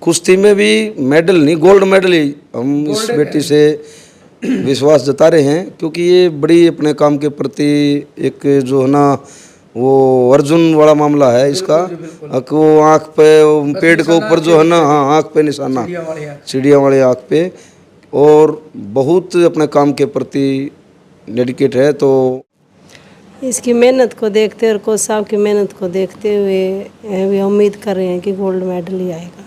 कुश्ती में भी मेडल नहीं, गोल्ड मेडल ही हम इस बेटी से विश्वास जता रहे हैं, क्योंकि ये बड़ी अपने काम के प्रति एक जो है ना वो अर्जुन वाला मामला है इसका। वो आँख पे पेड़ के ऊपर जो है ना, हाँ आँख पे निशाना, चिड़िया वाले आँख पे, और बहुत अपने काम के प्रति डेडिकेट है। तो इसकी मेहनत को देखते और कोच साहब की मेहनत को देखते हुए भी उम्मीद कर रहे हैं कि गोल्ड मेडल ही आएगा।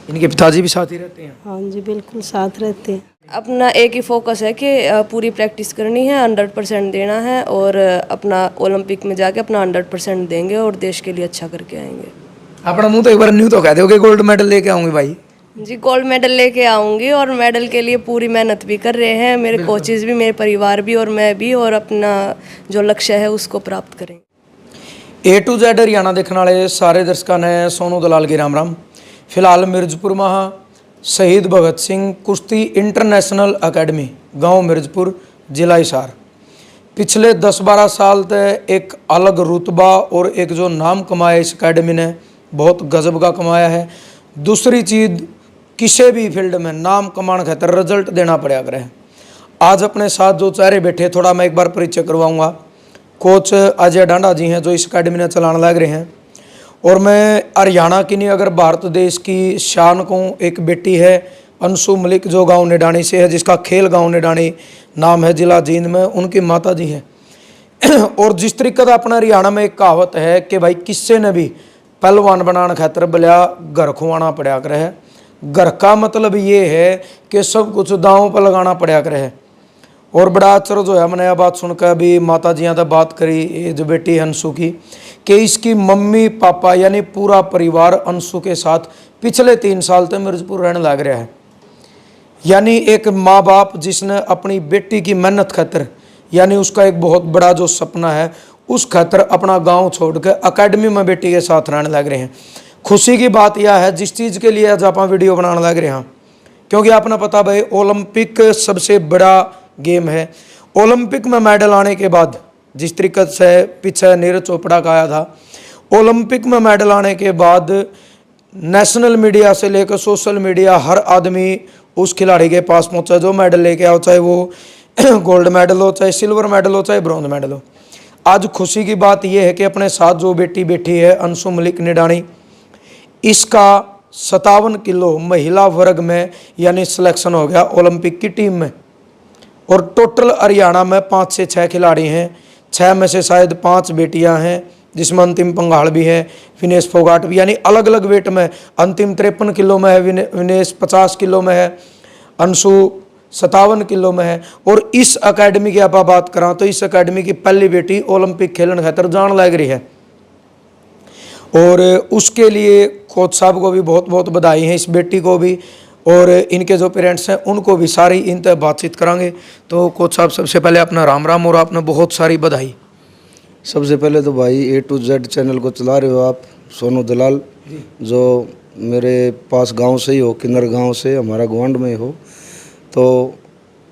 इनके पिताजी भी साथ ही रहते हैं? हाँ जी, बिल्कुल साथ रहते हैं। अपना एक ही फोकस है कि पूरी प्रैक्टिस करनी है, 100% देना है और अपना ओलंपिक में जाके अपना 100% देंगे और देश के लिए अच्छा करके आएंगे। अपना मुंह तो एक बार न्यू तो कह दो कि गोल्ड मेडल लेके आऊंगी भाई। जी, गोल्ड मेडल लेके आऊंगी और मेडल के लिए पूरी मेहनत भी कर रहे हैं, मेरे कोचेज भी, मेरे परिवार भी और मैं भी, और अपना जो लक्ष्य है उसको प्राप्त करेंगे। A to Z हरियाणा देखने वाले सारे दर्शकों ने सोनू दलाल की राम राम। फिलहाल मिर्जपुर में शहीद भगत सिंह कुश्ती इंटरनेशनल अकेडमी, गांव मिर्जपुर, जिला हिसार, पिछले 10-12 साल तक एक अलग रुतबा और एक जो नाम कमाया इस अकेडमी ने, बहुत गजब का कमाया है। दूसरी चीज़, किसी भी फील्ड में नाम कमाने खातर रिजल्ट देना पड़ा करे। आज अपने साथ जो चेहरे बैठे, थोड़ा मैं एक बार परिचय करवाऊंगा। कोच अजय डांडा जी हैं जो इस अकेडमी ने चलाने लग रहे हैं, और मैं हरियाणा की नहीं, अगर भारत देश की शान को, एक बेटी है अंशु मलिक जो गांव निडानी से है, जिसका खेल गांव निडानी नाम है, जिला जींद में, उनकी माता जी है। और जिस तरीके का अपना हरियाणा में एक कहावत है कि भाई किसी ने भी पहलवान बनाने खातर बलिया घर खुआना पड़ा कर है। घर का मतलब ये है कि सब कुछ दांव पर लगाना पड़ा कर है। और बड़ा आश्चर्य जो है, मैंने यह बात सुनकर अभी माता जी तो बात करी, ये जो बेटी है अंशु की, कि इसकी मम्मी पापा यानी पूरा परिवार अंशु के साथ पिछले 3 साल तक मिर्जपुर रहने लग रहा है। यानी एक माँ बाप जिसने अपनी बेटी की मेहनत खातर, यानी उसका एक बहुत बड़ा जो सपना है, उस खातर अपना गांव छोड़कर अकेडमी में बेटी के साथ रहने लग रहे हैं। खुशी की बात यह है, जिस चीज़ के लिए आज आप वीडियो बनाने लग रहे हैं, क्योंकि आपने पता भाई ओलंपिक सबसे बड़ा गेम है। ओलंपिक में मेडल आने के बाद, जिस तरीके से पीछे नीरज चोपड़ा का आया था, ओलंपिक में मेडल आने के बाद नेशनल मीडिया से लेकर सोशल मीडिया, हर आदमी उस खिलाड़ी के पास पहुंचा जो मेडल लेके आओ, चाहे वो गोल्ड मेडल हो, चाहे सिल्वर मेडल हो, चाहे ब्रॉन्ज मेडल हो। आज खुशी की बात यह है कि अपने साथ जो बेटी बैठी है अंशु मलिक निडानी, इसका 57 किलो महिला वर्ग में यानी सिलेक्शन हो गया ओलंपिक की टीम में। और टोटल हरियाणा में 5 से 6 खिलाड़ी हैं, 6 में से शायद 5 बेटियां हैं, जिसमें अंतिम पंघाड़ भी है, विनेश फोगाट भी, यानी अलग अलग वेट में। अंतिम 53 किलो में है, विनेश 50 किलो में है, अंशु 57 किलो में है। और इस अकेडमी की आप बात करा तो इस अकेडमी की पहली बेटी ओलंपिक खेलने खातर जान लग रही है, और उसके लिए कोच साहब को भी बहुत बहुत बधाई है, इस बेटी को भी, और इनके जो पेरेंट्स हैं उनको भी सारी इन तक बातचीत करांगे। तो कोच साहब सबसे पहले अपना राम राम और आपने बहुत सारी बधाई। सबसे पहले तो भाई A to Z चैनल को चला रहे हो आप, सोनू दलाल, जो मेरे पास गांव से ही हो, किन्नर गांव से, हमारा गवांड में हो। तो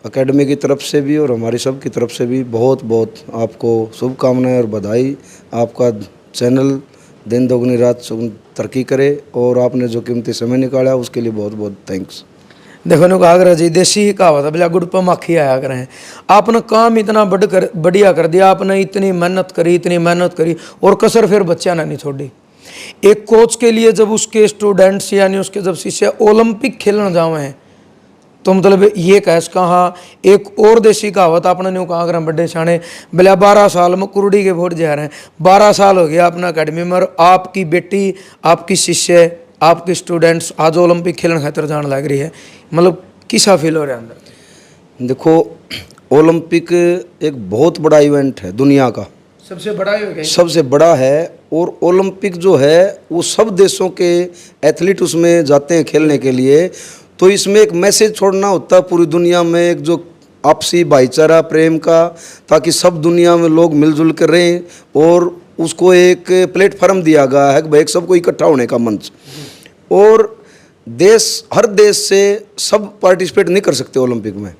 एकेडमी की तरफ से भी और हमारी सब की तरफ से भी बहुत बहुत आपको शुभकामनाएं और बधाई। आपका चैनल दिन दोगुनी रात तरक्की करे, और आपने जो कीमती समय निकाला उसके लिए बहुत बहुत थैंक्स। देखो नु कागरा जी, देसी कहावत है, बिला गुड़ पर माखी आया करें। आपने काम इतना बढ़िया कर दिया, आपने इतनी मेहनत करी और कसर फिर बच्चा ने नहीं छोड़ी। एक कोच के लिए जब उसके स्टूडेंट्स यानी उसके जब शिष्य ओलंपिक खेलने जावे हैं, तो मतलब ये कह कहा। एक और देसी कहावत आपने न्यू कहा, अगर बड़े शाने बिला 12 साल में कुरुड़ी के वोट जा रहे हैं, 12 साल हो गया अपना अकेडमी में, और आपकी बेटी, आपकी शिष्य, आपके स्टूडेंट्स आज ओलंपिक खेलने खातर जाने लग रही है, मतलब किसा फील हो रहा है अंदर? देखो, ओलंपिक एक बहुत बड़ा इवेंट है, दुनिया का सबसे बड़ा ही सबसे बड़ा है। और ओलंपिक जो है वो सब देशों के एथलीट उसमें जाते हैं खेलने के लिए। तो इसमें एक मैसेज छोड़ना होता है पूरी दुनिया में, एक जो आपसी भाईचारा प्रेम का, ताकि सब दुनिया में लोग मिलजुल कर रहें, और उसको एक प्लेटफार्म दिया गया है कि भाई सबको इकट्ठा होने का मंच। और हर देश से सब पार्टिसिपेट नहीं कर सकते ओलंपिक में,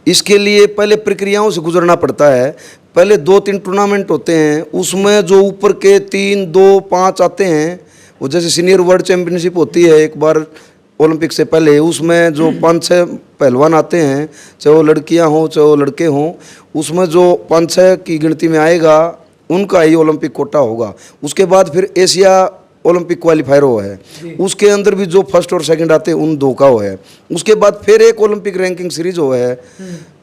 इसके लिए पहले प्रक्रियाओं से गुजरना पड़ता है। पहले 2-3 टूर्नामेंट होते हैं, उसमें जो ऊपर के 3, 2, 5 आते हैं, वो जैसे सीनियर वर्ल्ड चैंपियनशिप होती है, एक बार ओलंपिक से पहले उसमें जो 5-6 पहलवान आते हैं, चाहे वो लड़कियां हों चाहे वो लड़के हों, उसमें जो 5-6 की गिनती में आएगा उनका ही ओलंपिक कोटा होगा। उसके बाद फिर एशिया ओलंपिक क्वालिफायर हो है, उसके अंदर भी जो फर्स्ट और सेकंड आते हैं उन 2 का हो है। उसके बाद फिर एक ओलंपिक रैंकिंग सीरीज हो है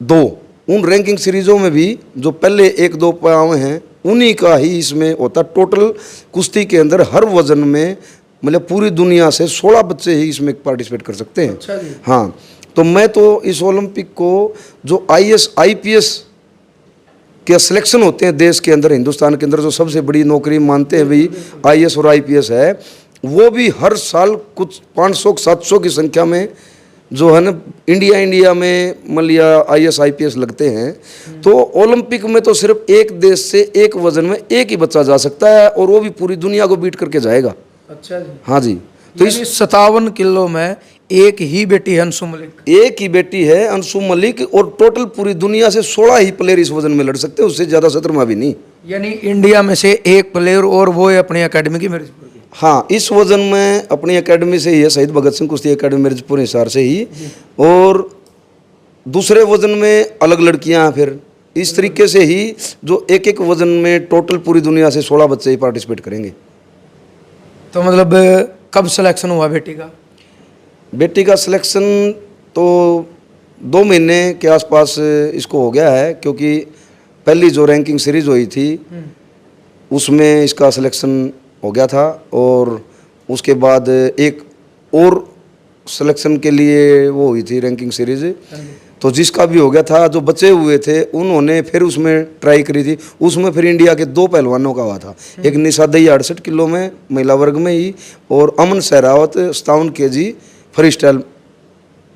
2, उन रैंकिंग सीरीजों में भी जो पहले 1-2 पाँव हैं उन्हीं का ही इसमें होता। टोटल कुश्ती के अंदर हर वजन में मतलब पूरी दुनिया से 16 बच्चे ही इसमें पार्टिसिपेट कर सकते हैं। अच्छा जी। हाँ, तो मैं तो इस ओलंपिक को जो IAS IPS के सिलेक्शन होते हैं देश के अंदर, हिंदुस्तान के अंदर जो सबसे बड़ी नौकरी मानते हैं भाई IAS और IPS है, वो भी हर साल कुछ 500-700 की संख्या में जो है ना इंडिया में मान लिया IAS IPS लगते हैं। तो ओलंपिक में तो सिर्फ एक देश से एक वजन में एक ही बच्चा जा सकता है और वो भी पूरी दुनिया को बीट करके जाएगा। अच्छा जी। हाँ जी। तो इस 57 किलो में एक ही बेटी है अंशु मलिक। एक ही बेटी है अंशु मलिक और टोटल पूरी दुनिया से 16 ही प्लेयर इस वजन में लड़ सकते हैं, उससे ज़्यादा 17वां भी नहीं। यानी इंडिया में से एक प्लेयर और वो है अपनी एकेडमी की मिर्जपुर की। हाँ, इस वजन में अपनी एकेडमी से ही है, शहीद भगत सिंह कुश्ती एकेडमी मिर्जपुर हिसार से ही, और दूसरे वजन में अलग लड़कियां हैं। फिर इस तरीके से ही जो एक वजन में टोटल पूरी दुनिया से 16 बच्चे ही पार्टिसिपेट करेंगे। तो मतलब कब सिलेक्शन हुआ बेटी का? बेटी का सिलेक्शन तो 2 महीने के आसपास इसको हो गया है, क्योंकि पहली जो रैंकिंग सीरीज हुई थी उसमें इसका सिलेक्शन हो गया था, और उसके बाद एक और सिलेक्शन के लिए वो हुई थी रैंकिंग सीरीज, तो जिसका भी हो गया था, जो बचे हुए थे उन्होंने फिर उसमें ट्राई करी थी। उसमें फिर इंडिया के 2 पहलवानों का हुआ था, एक निशा दही 68 किलो में महिला वर्ग में ही, और अमन सहरावत 57 kg फ्री स्टाइल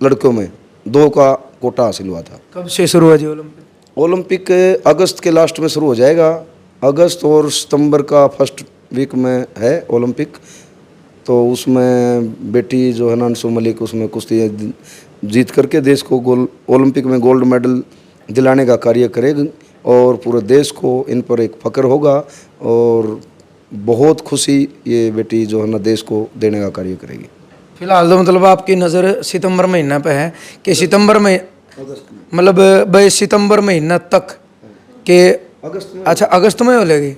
लड़कों में, 2 का कोटा हासिल हुआ था। कब से शुरू हुआ जी ओलंपिक? ओलंपिक अगस्त के लास्ट में शुरू हो जाएगा, अगस्त और सितंबर का फर्स्ट वीक में है ओलंपिक। तो उसमें बेटी जो है ना अंशु मलिक उसमें कुश्ती जीत करके देश को ओलंपिक में गोल्ड मेडल दिलाने का कार्य करेगी, और पूरे देश को इन पर एक फ़ख्र होगा, और बहुत खुशी ये बेटी जो है ना देश को देने का कार्य करेगी। फिलहाल तो मतलब आपकी नज़र सितंबर महीना पे है कि सितंबर में मतलब भाई सितंबर महीना तक के अगस्त में, अच्छा अगस्त में हो लेगी।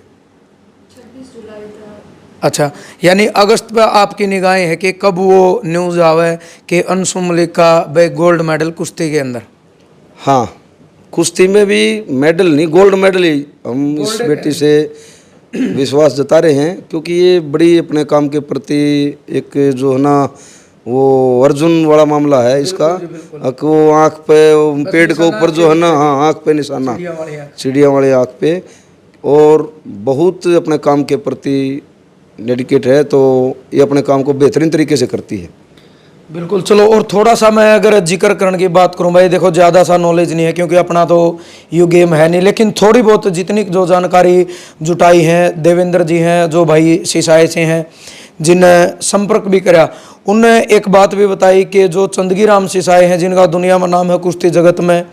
अच्छा, यानी अगस्त पे आपकी निगाहें है कि कब वो न्यूज़ आवे कि अंशु मलिक का भाई गोल्ड मेडल कुश्ती के अंदर। हाँ, कुश्ती में भी मेडल नहीं, गोल्ड मेडल ही हम इस बेटी से विश्वास जता रहे हैं, क्योंकि ये बड़ी अपने काम के प्रति एक जो है ना वो अर्जुन वाला मामला है इसका। वो आँख पे पेड़ के ऊपर जो है ना, हाँ आँख पे निशाना, चिड़िया वाले आँख पे, और बहुत अपने काम के प्रति डेडिकेट है, तो ये अपने काम को बेहतरीन तरीके से करती है। बिल्कुल। चलो, और थोड़ा सा मैं अगर जिक्र करने की बात करूं भाई, देखो ज़्यादा सा नॉलेज नहीं है क्योंकि अपना तो यू गेम है नहीं, लेकिन थोड़ी बहुत जितनी जो जानकारी जुटाई है, देवेंद्र जी हैं जो भाई सिसाई से हैं जिन्हें संपर्क भी करा, उनने एक बात भी बताई कि जो चंदगी राम सिसाई हैं जिनका दुनिया में नाम है कुश्ती जगत में,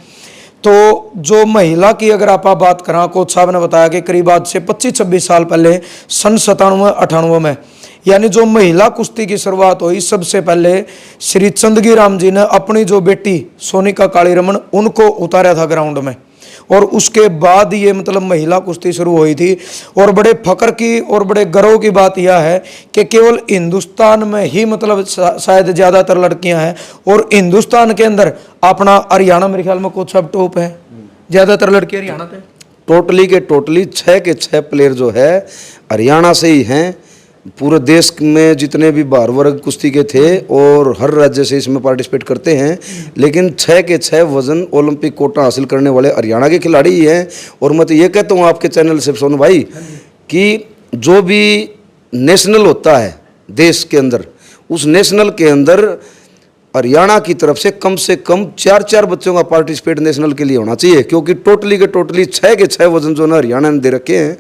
तो जो महिला की अगर आप बात करें, कोच साहब ने बताया कि करीब आज से 25-26 साल पहले सन 97-98 में यानी जो महिला कुश्ती की शुरुआत हुई, सबसे पहले श्री चंदगी राम जी ने अपनी जो बेटी सोनिका काली रमन उनको उतारा था ग्राउंड में, और उसके बाद ये मतलब महिला कुश्ती शुरू हुई थी। और बड़े फख्र की और बड़े गर्व की बात यह है कि केवल हिंदुस्तान में ही मतलब शायद ज़्यादातर लड़कियां हैं, और हिंदुस्तान के अंदर अपना हरियाणा मेरे ख्याल में कुछ सब टॉप है, ज़्यादातर लड़कियां हरियाणा पे। टोटली के टोटली 6 के 6 प्लेयर जो है हरियाणा से ही हैं। पूरे देश में जितने भी बाहर वर्ग कुश्ती के थे और हर राज्य से इसमें पार्टिसिपेट करते हैं, लेकिन 6 के 6 वजन ओलंपिक कोटा हासिल करने वाले हरियाणा के खिलाड़ी ही हैं। और मैं तो ये कहता हूँ आपके चैनल से सोनू भाई कि जो भी नेशनल होता है देश के अंदर, उस नेशनल के अंदर हरियाणा की तरफ से कम 4 बच्चों का पार्टिसिपेट नेशनल के लिए होना चाहिए, क्योंकि टोटली के टोटली 6 के 6 वजन जो ना हरियाणा ने दे रखे हैं,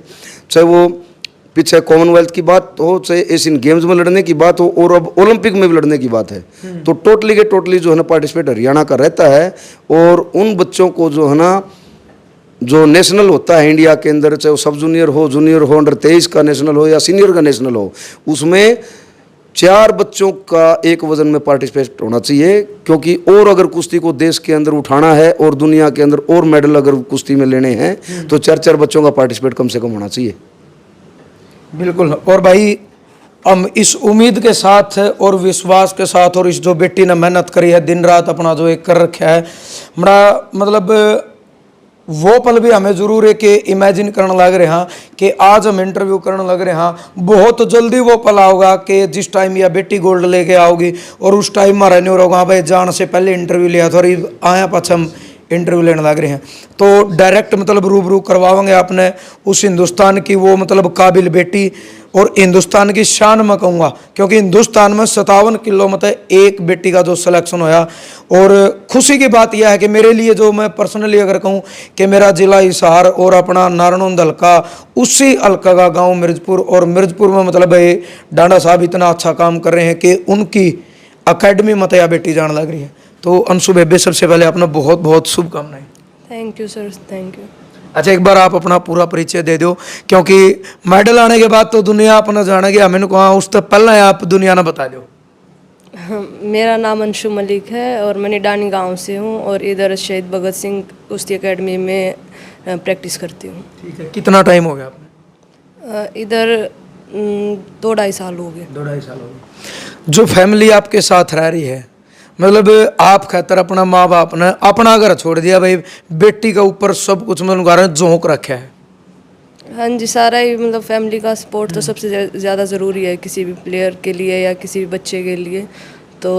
चाहे वो पीछे कॉमनवेल्थ की बात हो, चाहे एशियन गेम्स में लड़ने की बात हो, और अब ओलंपिक में भी लड़ने की बात है, तो टोटली के टोटली जो है ना पार्टिसिपेट हरियाणा का रहता है। और उन बच्चों को जो है ना जो नेशनल होता है इंडिया के अंदर, चाहे वो सब जूनियर हो, अंडर 23 का नेशनल हो या सीनियर का नेशनल हो, उसमें 4 बच्चों का एक वजन में पार्टिसिपेट होना चाहिए, क्योंकि और अगर कुश्ती को देश के अंदर उठाना है और दुनिया के अंदर और मेडल अगर कुश्ती में लेने हैं तो 4 बच्चों का पार्टिसिपेट कम से कम होना चाहिए। बिल्कुल। और भाई हम इस उम्मीद के साथ और विश्वास के साथ, और इस जो बेटी ने मेहनत करी है दिन रात अपना जो एक कर रखा है, बड़ा मतलब वो पल भी हमें जरूर है कि इमेजिन करने लग रहे हैं कि आज हम इंटरव्यू करने लग रहे हैं, बहुत जल्दी वो पल आओगा कि जिस टाइम यह बेटी गोल्ड लेके आओगी और उस टाइम हमारा नहीं होगा भाई जान से पहले इंटरव्यू लिया था और आया पाछ हम इंटरव्यू लेने लग रहे हैं। तो डायरेक्ट मतलब रूबरू करवाओगे आपने उस हिंदुस्तान की वो मतलब काबिल बेटी, और हिंदुस्तान की शान मैं कहूँगा, क्योंकि हिंदुस्तान में 57 किलो मतलब एक बेटी का जो सिलेक्शन होया। और खुशी की बात यह है कि मेरे लिए जो मैं पर्सनली अगर कहूँ कि मेरा जिला हिसार और अपना नारायण हल्का, उसी हल्का का गाँव मिर्जपुर, और मिर्जपुर में मतलब ये डांडा साहब इतना अच्छा काम कर रहे हैं कि उनकी अकेडमी में यह बेटी जाने लग रही है। तो अंशु बेबे सबसे पहले अपना बहुत बहुत शुभकामनाएं। Thank you sir, thank you. अच्छा, एक बार आप अपना पूरा परिचय दे दो, क्योंकि मेडल आने के बाद तो दुनिया अपना जानेगी, हमें कहा उस तक पहले आप दुनिया ने बता दो। मेरा नाम अंशु मलिक है और मैं निडानी गांव से हूं और इधर शहीद भगत सिंह कुश्ती एकेडमी में प्रैक्टिस करती हूं। ठीक है, कितना टाइम हो गया आपने? इधर 2-2.5 साल हो गए। 2-2.5 साल हो गए। जो फैमिली आपके साथ रह रही है, मतलब आप खातर अपना माँ बाप ने अपना घर छोड़ दिया भाई, बेटी के ऊपर सब कुछ मतलब झोंक रखा है। हाँ जी, सारा ही मतलब फैमिली का सपोर्ट तो सबसे ज़्यादा ज़रूरी है किसी भी प्लेयर के लिए या किसी भी बच्चे के लिए। तो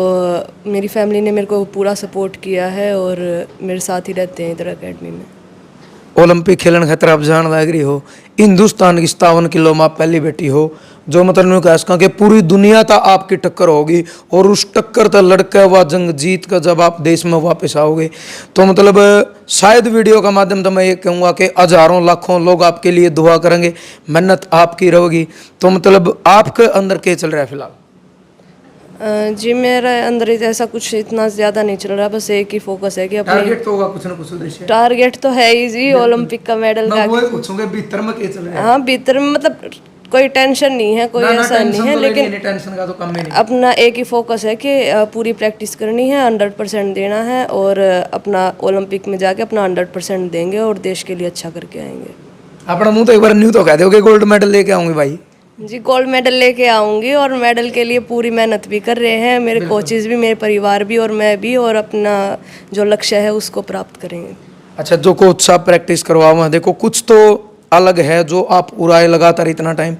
मेरी फैमिली ने मेरे को पूरा सपोर्ट किया है और मेरे साथ ही रहते हैं इधर एकेडमी में। ओलंपिक खेलन खातर आप जान लग रही हो, हिंदुस्तान की 57 किलो में आप पहली बेटी हो, जो मतलब कह सका कि पूरी दुनिया तक आपकी टक्कर होगी, और उस टक्कर तक लड़का व जंग जीत कर जब आप देश में वापस आओगे तो मतलब शायद वीडियो का माध्यम तो मैं ये कहूँगा कि हजारों लाखों लोग आपके लिए दुआ करेंगे, मेहनत आपकी रहेगी। तो मतलब आपके अंदर क्या चल रहा है फिलहाल? जी, मेरा अंदर ऐसा कुछ इतना ज़्यादा नहीं चल रहा, बस एक ही फोकस है कि अपने टारगेट तो होगा कुछ ना कुछ उद्देश्य। टारगेट तो है ही जी, ओलंपिक का मेडल का। मैं पूछूंगा भीतर में क्या चल रहा है? हाँ, भीतर में मतलब कोई टेंशन नहीं है, कोई ऐसा नहीं है, लेकिन टेंशन का तो कम ही नहीं। अपना एक ही फोकस है कि पूरी प्रैक्टिस करनी है, 100% देना है और अपना ओलंपिक में जाके अपना 100% देंगे और देश के लिए अच्छा करके आएंगे। अपना मुंह तो एक बार न्यू तो कह दो कि गोल्ड मेडल लेके आऊंगी भाई। जी, गोल्ड मेडल लेके आऊंगी और मेडल के लिए पूरी मेहनत भी कर रहे हैं मेरे कोचेज भी, मेरे परिवार भी और मैं भी, और अपना जो लक्ष्य है उसको प्राप्त करेंगे। अच्छा, जो कोच साहब प्रैक्टिस करवाओ, देखो कुछ तो अलग है जो आप उड़ाए लगातार इतना टाइम,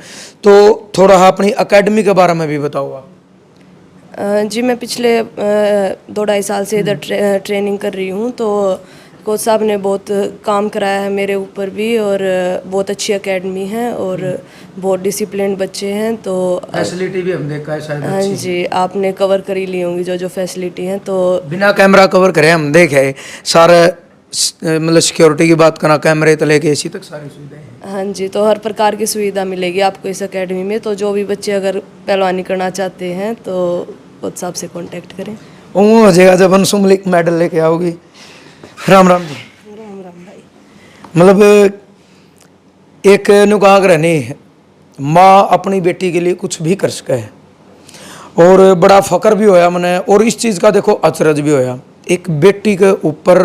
तो थोड़ा अपनी एकेडमी के बारे में भी बताओ आप। जी, मैं पिछले 2-2.5 साल से इधर ट्रेनिंग कर रही हूँ, तो कोच साहब ने बहुत काम कराया है मेरे ऊपर भी, और बहुत अच्छी एकेडमी है और बहुत डिसिप्लिन बच्चे हैं। तो फैसिलिटी भी हम देखा है शायद। हाँ जी, आपने कवर करी ली होंगी जो जो फैसिलिटी हैं। तो बिना कैमरा कवर करे हम देखे सारे, मतलब सिक्योरिटी की बात करना, कैमरे तो लेके एसी तक सारी सुविधाएं हैं। हाँ जी, तो हर प्रकार की सुविधा मिलेगी आपको इस एकेडमी में। तो जो भी बच्चे अगर पहलवानी करना चाहते हैं तो कोच साहब से कांटेक्ट करें। वो हो जाएगा जब अंशु मलिक मेडल लेके आओगी। राम राम जी। राम राम भाई। मतलब एक नुकाग रहनी, माँ अपनी बेटी के लिए कुछ भी कर सके है, और बड़ा फकर भी होया मैंने, और इस चीज़ का देखो अचरज भी होया एक बेटी के ऊपर।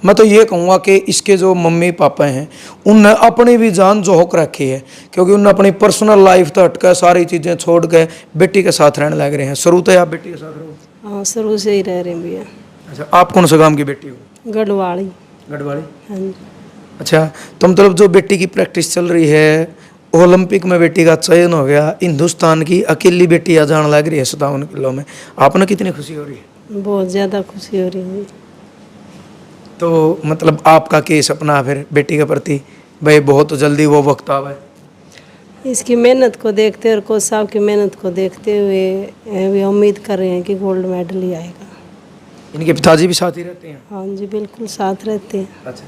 मैं तो ये कहूँगा कि इसके जो मम्मी पापा हैं उनने अपनी भी जान झोंक रखी है, क्योंकि उन्होंने अपनी पर्सनल लाइफ तो हटकर सारी चीज़ें छोड़ के बेटी के साथ रहने लग रहे हैं। शुरू तो आप बेटी के साथ रहो? हाँ, शुरू से ही रह रहे हैं भैया। अच्छा, आप कौन सा गांव की बेटी हो? गढ़वाड़ी। गढ़वाड़ी। हाँ जी। अच्छा, तो मतलब जो बेटी की प्रैक्टिस चल रही है, ओलंपिक में बेटी का चयन हो गया, हिंदुस्तान की अकेली बेटी आ जाने लग रही है 57 किलो में, आपने कितनी खुशी हो रही है? बहुत ज़्यादा खुशी हो रही है। तो मतलब आपका क्या सपना फिर बेटी के प्रति भाई, बहुत जल्दी वो वक्त आवे? इसकी मेहनत को देखते और कोच साहब की मेहनत को देखते हुए भी उम्मीद कर रहे हैं कि गोल्ड मेडल ही आएगा। इनके पिताजी भी साथ ही रहते हैं? हाँ जी, बिल्कुल साथ रहते हैं। अच्छा,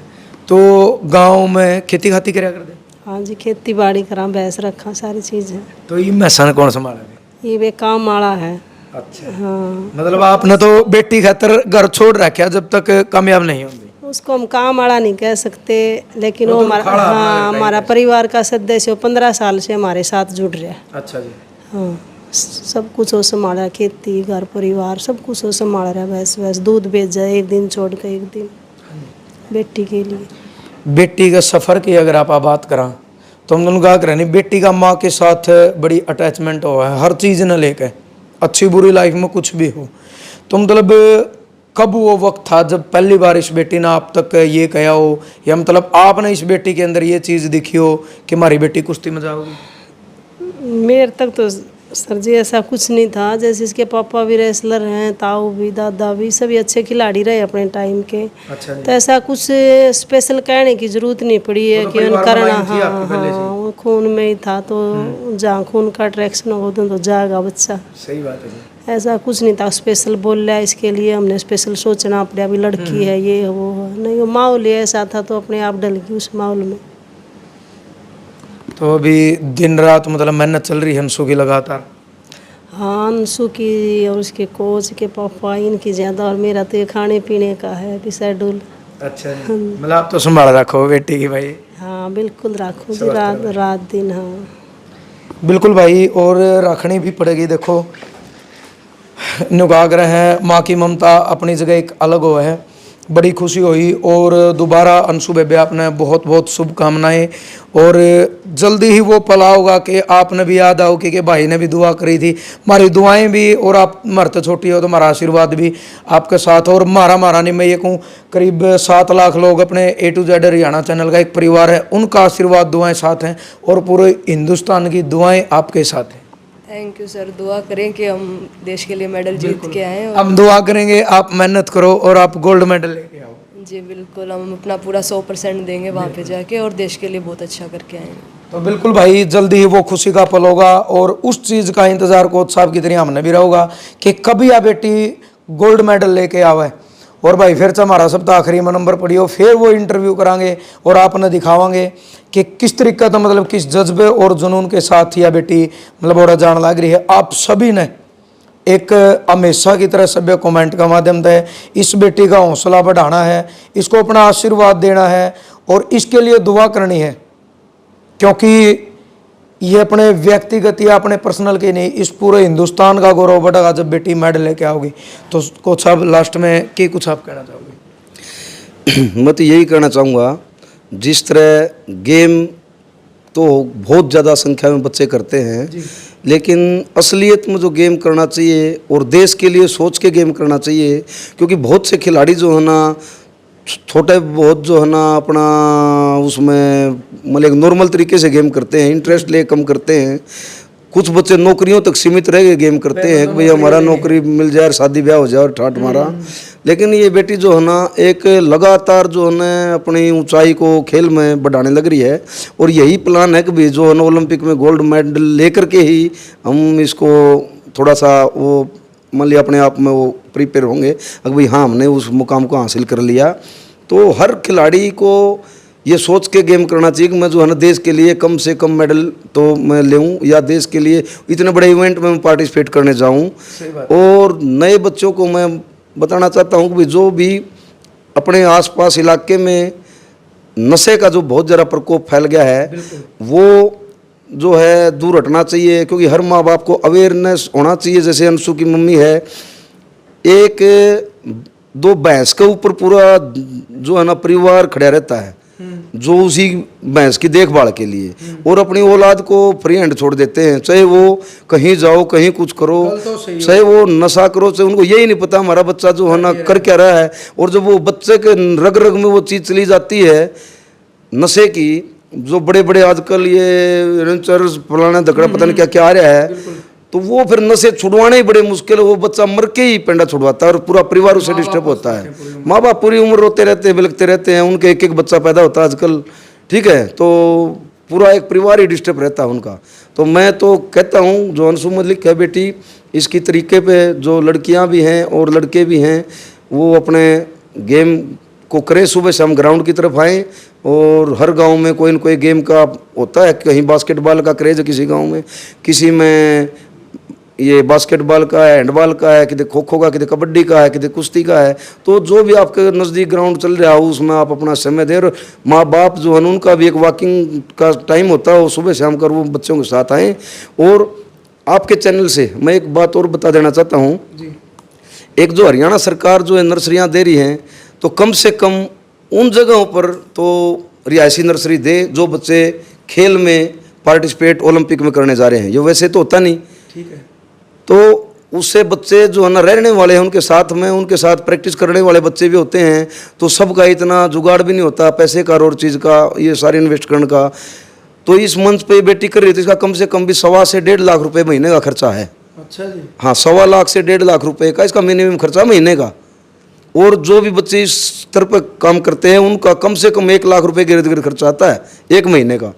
तो गांव में खेती खाती क्या करते हैं? हाँ जी, खेती बाड़ी करा, भैंस रखा, सारी चीज़ है। तो ये मैसान कौन संभाला? ये वे काम वाला है। अच्छा, हाँ, मतलब आपने तो बेटी खातर घर छोड़ रखा जब तक कामयाब नहीं होंगी। उसको हम काम वाला नहीं कह सकते, लेकिन वो तो हमारा, खड़ा हाँ, हमारा परिवार का सदस्य 15 साल से हमारे साथ जुड़ रहा है। अच्छा जी। हाँ, सब कुछ वो संभाला, खेती घर परिवार सब कुछ वो संभाल रहा है। बस बस दूध भेजा एक दिन छोड़ कर एक दिन बेटी के लिए। बेटी का सफ़र की अगर आप बात करा तो हम दोनों कहा करें बेटी का माँ के साथ बड़ी अटैचमेंट हुआ है, हर चीज़ न लेकर, अच्छी बुरी लाइफ में कुछ भी हो। तो मतलब कब वो वक्त था जब पहली बार इस बेटी ने आप तक ये कहा हो, या मतलब आपने इस बेटी के अंदर ये चीज़ दिखी हो कि हमारी बेटी कुश्ती में जाओगी? मेरे तक तो सर जी ऐसा कुछ नहीं था। जैसे इसके पापा भी रेसलर हैं, ताऊ भी, दादा भी, सभी अच्छे खिलाड़ी रहे अपने टाइम के। अच्छा तो ऐसा कुछ स्पेशल कहने की जरूरत नहीं पड़ी है कि उन करना। हाँ, वो खून में ही था, तो जहाँ खून का अट्रैक्शन हो तो जाएगा बच्चा। सही बात है जी। ऐसा कुछ नहीं था स्पेशल बोल रहा है इसके लिए हमने स्पेशल सोचना पड़ा, अभी लड़की है ये है वो है। नहीं, वो माहौल ही ऐसा था तो अपने आप डल गई उस माहौल में। तो अभी दिन रात मतलब मेहनत चल रही है अंशु की लगातार? हाँ, अंशु की और उसके कोच के पापा इनकी ज़्यादा, और मेरा तो ये खाने पीने का है अभी शेड्यूल। अच्छा जी, मतलब आप तो संभाल रखो बेटी की भाई? हाँ बिल्कुल रखूँ जी, रात रात दिन। हाँ बिल्कुल भाई, और रखनी भी पड़ेगी। देखो नुगाग्र है, माँ की ममता अपनी जगह एक अलग हो है। बड़ी खुशी हुई, और दोबारा अंशु बेबे आपने बहुत बहुत शुभकामनाएं, और जल्दी ही वो पल होगा कि आपने भी याद आओ कि भाई ने भी दुआ करी थी, हमारी दुआएं भी, और आप मरते छोटी हो तो हमारा आशीर्वाद भी आपके साथ। और मारा नहीं, मैं ये कहूँ करीब 7 लाख लोग अपने A to Z Haryana channel का एक परिवार है, उनका आशीर्वाद दुआएं साथ हैं, और पूरे हिंदुस्तान की दुआएं आपके साथ हैं। थैंक यू सर, दुआ करें कि हम देश के लिए मेडल जीत के आएँ। हम दुआ करेंगे आप मेहनत करो और आप गोल्ड मेडल लेके आओ। जी बिल्कुल, हम अपना पूरा 100% देंगे वहाँ पे जाके, और देश के लिए बहुत अच्छा करके आएंगे। तो बिल्कुल भाई, जल्दी ही वो खुशी का पल होगा, और उस चीज़ का इंतज़ार कोच साहब की तरह हमने भी रहोगा कि कभी आ बेटी गोल्ड मेडल लेके आवे। और भाई फिर से हमारा सप्ताह आखिरी में नंबर पड़ी हो, फिर वो इंटरव्यू करांगे और आपने दिखावांगे कि किस तरीका तो मतलब किस जज्बे और जुनून के साथ यह बेटी मतलब और जान लग रही है। आप सभी ने एक हमेशा की तरह सभ्य कमेंट का माध्यम से इस बेटी का हौसला बढ़ाना है, इसको अपना आशीर्वाद देना है, और इसके लिए दुआ करनी है, क्योंकि ये अपने व्यक्तिगत या अपने पर्सनल के नहीं, इस पूरे हिंदुस्तान का गौरव बढ़ेगा जब बेटी मेडल लेके आओगी। तो कोच साहब लास्ट में कि कुछ आप कहना चाहोगे? मैं तो यही कहना चाहूँगा, जिस तरह गेम तो बहुत ज़्यादा संख्या में बच्चे करते हैं, लेकिन असलियत में जो गेम करना चाहिए और देश के लिए सोच के गेम करना चाहिए, क्योंकि बहुत से खिलाड़ी जो है ना छोटे बहुत जो है ना अपना उसमें मतलब नॉर्मल तरीके से गेम करते हैं, इंटरेस्ट ले कम करते हैं। कुछ बच्चे नौकरियों तक सीमित रह के गेम करते हैं कि भाई हमारा नौकरी मिल जाए, शादी ब्याह हो जाए और ठाट मारा। लेकिन ये बेटी जो है ना एक लगातार जो है ना अपनी ऊंचाई को खेल में बढ़ाने लग रही है, और यही प्लान है कि भाई जो है ना ओलंपिक में गोल्ड मेडल लेकर के ही हम इसको थोड़ा सा वो मान लिया अपने आप में वो प्रिपेयर होंगे अगर भाई हाँ हमने उस मुकाम को हासिल कर लिया। तो हर खिलाड़ी को ये सोच के गेम करना चाहिए कि मैं जो है ना देश के लिए कम से कम मेडल तो मैं लेऊं, या देश के लिए इतने बड़े इवेंट में मैं पार्टिसिपेट करने जाऊं। और नए बच्चों को मैं बताना चाहता हूं कि जो भी अपने आसपास इलाके में नशे का जो बहुत ज़्यादा प्रकोप फैल गया है वो जो है दूर हटना चाहिए, क्योंकि हर माँ बाप को अवेयरनेस होना चाहिए। जैसे अंशु की मम्मी है, एक दो भैंस के ऊपर पूरा जो है ना परिवार खड़ा रहता है, जो उसी भैंस की देखभाल के लिए, और अपनी औलाद को फ्री हैंड छोड़ देते हैं, चाहे वो कहीं जाओ कहीं कुछ करो, चाहे वो नशा करो, चाहे उनको यही नहीं पता हमारा बच्चा जो है ना कर क्या रहा है। और जब वो बच्चे के रग रग में वो चीज़ चली जाती है नशे की, जो बड़े बड़े आजकल ये रेंचर्स फलाना धकड़ा पता नहीं क्या क्या आ रहा है, तो वो फिर नशे छुड़वाने ही बड़े मुश्किल है। वो बच्चा मर के ही पेंडा छुड़वाता है और पूरा परिवार उससे डिस्टर्ब होता है। माँ बाप पूरी उम्र रोते रहते हैं, बिलखते रहते हैं, उनके एक एक बच्चा पैदा होता है आजकल, ठीक है, तो पूरा एक परिवार ही डिस्टर्ब रहता है उनका। तो मैं तो कहता हूँ जो अंशु मलिक है बेटी, इसकी तरीके पे जो लड़कियाँ भी हैं और लड़के भी हैं वो अपने गेम को करें, सुबह शाम ग्राउंड की तरफ आएँ। और हर गांव में कोई न कोई गेम का होता है, कहीं बास्केटबॉल का क्रेज है किसी गांव में, किसी में ये बास्केटबॉल का है, हैंडबॉल का है, किसी खो खो का, किसी कबड्डी का है, किसी कुश्ती का है। तो जो भी आपके नज़दीक ग्राउंड चल रहा हो उसमें आप अपना समय दें। और माँ बाप जो है उनका भी एक वॉकिंग का टाइम होता है, वो सुबह शाम कर वो बच्चों के साथ आएँ। और आपके चैनल से मैं एक बात और बता देना चाहता हूँ। जी एक जो हरियाणा सरकार जो है नर्सरियाँ दे रही हैं, तो कम से कम उन जगहों पर तो रिहायशी नर्सरी दे जो बच्चे खेल में पार्टिसिपेट ओलंपिक में करने जा रहे हैं। ये वैसे तो होता नहीं, ठीक है। तो उससे बच्चे जो है ना रहने वाले हैं उनके साथ में, उनके साथ प्रैक्टिस करने वाले बच्चे भी होते हैं, तो सबका इतना जुगाड़ भी नहीं होता पैसे का और चीज़ का, ये सारे इन्वेस्ट करने का। तो इस मंच पे बेटी कर रही थी, इसका कम से कम भी 1.25 से 1.5 लाख रुपए महीने का खर्चा है। अच्छा जी। हाँ, 1.25 लाख से 1.5 लाख रुपए का इसका मिनिमम खर्चा महीने का। और जो भी बच्चे इस स्तर पर काम करते हैं उनका कम से कम 1 लाख रुपए के इर्द गिर्द खर्चा आता है एक महीने का।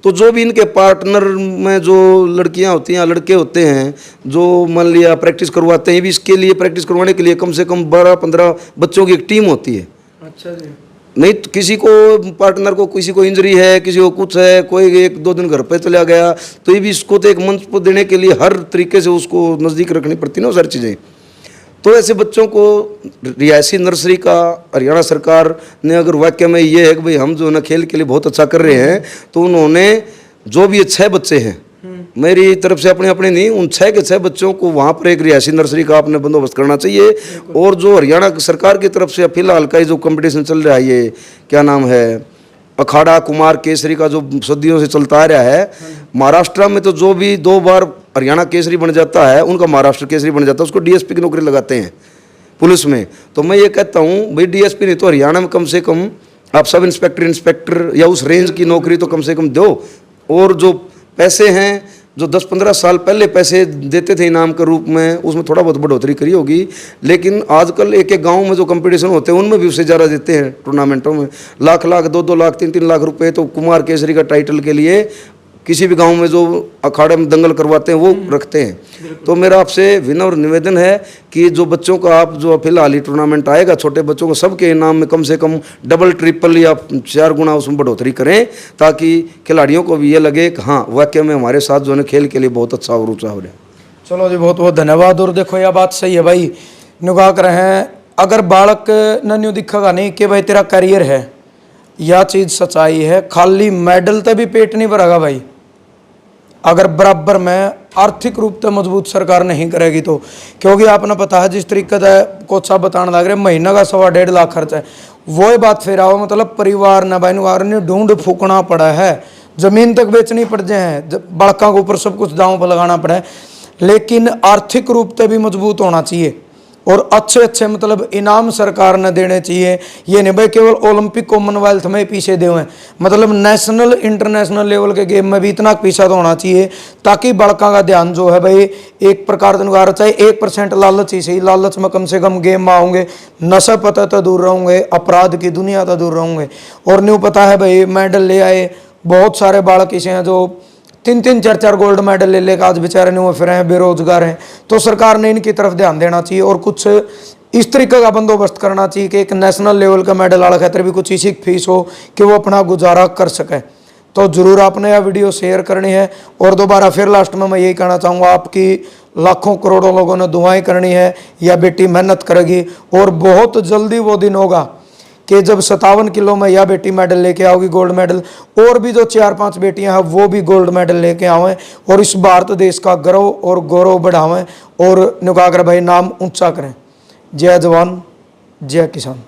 तो जो भी इनके पार्टनर में जो लड़कियां होती हैं, लड़के होते हैं जो मान लिया प्रैक्टिस करवाते हैं, भी इसके लिए प्रैक्टिस करवाने के लिए कम से कम 12-15 बच्चों की एक टीम होती है। अच्छा जी। नहीं तो किसी को पार्टनर को किसी को इंजरी है, किसी को कुछ है, कोई 1-2 दिन घर पे चला गया, तो ये भी इसको तो एक मंच को देने के लिए हर तरीके से उसको नज़दीक रखनी पड़ती है ना सारी चीज़ें। तो ऐसे बच्चों को रिहायशी नर्सरी का हरियाणा सरकार ने अगर वाक्य में ये है कि भाई हम जो है ना खेल के लिए बहुत अच्छा कर रहे हैं, तो उन्होंने जो भी 6 बच्चे हैं, मेरी तरफ से अपने नहीं, उन 6 के 6 बच्चों को वहाँ पर एक रिहायशी नर्सरी का आपने बंदोबस्त करना चाहिए। और जो हरियाणा सरकार की तरफ से फिलहाल का जो कंपटीशन चल रहा है, ये क्या नाम है, अखाड़ा कुमार केसरी का जो सदियों से चलता आ रहा है, महाराष्ट्र में तो जो भी 2 बार हरियाणा केसरी बन जाता है उनका महाराष्ट्र केसरी बन जाता है, उसको डीएसपी की नौकरी लगाते हैं पुलिस में। तो मैं ये कहता हूँ भाई डीएसपी नहीं तो हरियाणा में कम से कम आप सब इंस्पेक्टर या उस रेंज की नौकरी तो कम से कम दो। और जो पैसे हैं, जो 10-15 साल पहले पैसे देते थे इनाम के रूप में, उसमें थोड़ा बहुत बढ़ोतरी करी होगी, लेकिन आजकल एक गांव में जो कंपटीशन होते हैं उनमें भी उससे ज़्यादा देते हैं। टूर्नामेंटों में लाख 2-2 लाख 3-3 लाख रुपए तो कुमार केसरी का टाइटल के लिए किसी भी गांव में जो अखाड़े में दंगल करवाते हैं वो रखते हैं। तो मेरा आपसे विनम्र निवेदन है कि जो बच्चों का आप जो फिलहाल ही टूर्नामेंट आएगा छोटे बच्चों को, सबके इनाम में कम से कम डबल ट्रिपल या 4 गुना उसमें बढ़ोतरी करें, ताकि खिलाड़ियों को भी ये लगे कि हाँ वाकई में हमारे साथ जो है खेल के लिए बहुत अच्छा और ऊँचा हो रहा है। चलो जी, बहुत बहुत धन्यवाद। और देखो यह बात सही है भाई, नुका कर रहे हैं अगर बालक नन्यू दिखेगा नहीं कि भाई तेरा करियर है, यह चीज़ सच्चाई है। खाली मेडल तभी पेट नहीं भरेगा भाई, अगर बराबर में आर्थिक रूप से मजबूत सरकार नहीं करेगी तो। क्योंकि आपने पता है जिस तरीके से कोच साहब बताने लग रहे महीना का 1.25 लाख खर्चा है, वो बात फिर आओ मतलब परिवार न भाई ने ढूंढ फूकना पड़ा है, जमीन तक बेचनी पड़ जाए, बड़का के ऊपर सब कुछ दांव पर लगाना पड़ा है। लेकिन आर्थिक रूप से भी मजबूत होना चाहिए और अच्छे मतलब इनाम सरकार ने देने चाहिए। ये नहीं भाई केवल ओलंपिक कॉमनवेल्थ में पीछे दे हुए हैं, मतलब नेशनल इंटरनेशनल लेवल के गेम में भी इतना पीछा तो होना चाहिए, ताकि बड़का का ध्यान जो है भाई एक प्रकार से चाहे 1% लालच ही सही, लालच में कम से कम गेम में आओगे, नशा पता तो दूर रहोगे, अपराध की दुनिया तो दूर रहोगे। और न्यू पता है भाई मेडल ले आए बहुत सारे बालक ऐसे हैं जो 3-3, 4-4 गोल्ड मेडल ले लेकर आज बेचारे नहीं फिर हैं, बेरोजगार हैं। तो सरकार ने इनकी तरफ ध्यान देना चाहिए और कुछ इस तरीके का बंदोबस्त करना चाहिए कि एक नेशनल लेवल का मेडल वाला खातिर भी कुछ इसी फीस हो कि वो अपना गुजारा कर सके। तो ज़रूर आपने यह वीडियो शेयर करनी है। और दोबारा फिर लास्ट में मैं यही कहना चाहूँगा, आपकी लाखों करोड़ों लोगों ने दुआएं करनी है, यह बेटी मेहनत करेगी और बहुत जल्दी वो दिन होगा कि जब 57 किलो में यह बेटी मेडल लेके आओगी गोल्ड मेडल, और भी जो 4-5 बेटियां हैं वो भी गोल्ड मेडल लेके आवें और इस भारत देश का गर्व और गौरव बढ़ावें और नुकागर भाई नाम ऊंचा करें। जय जवान जय किसान।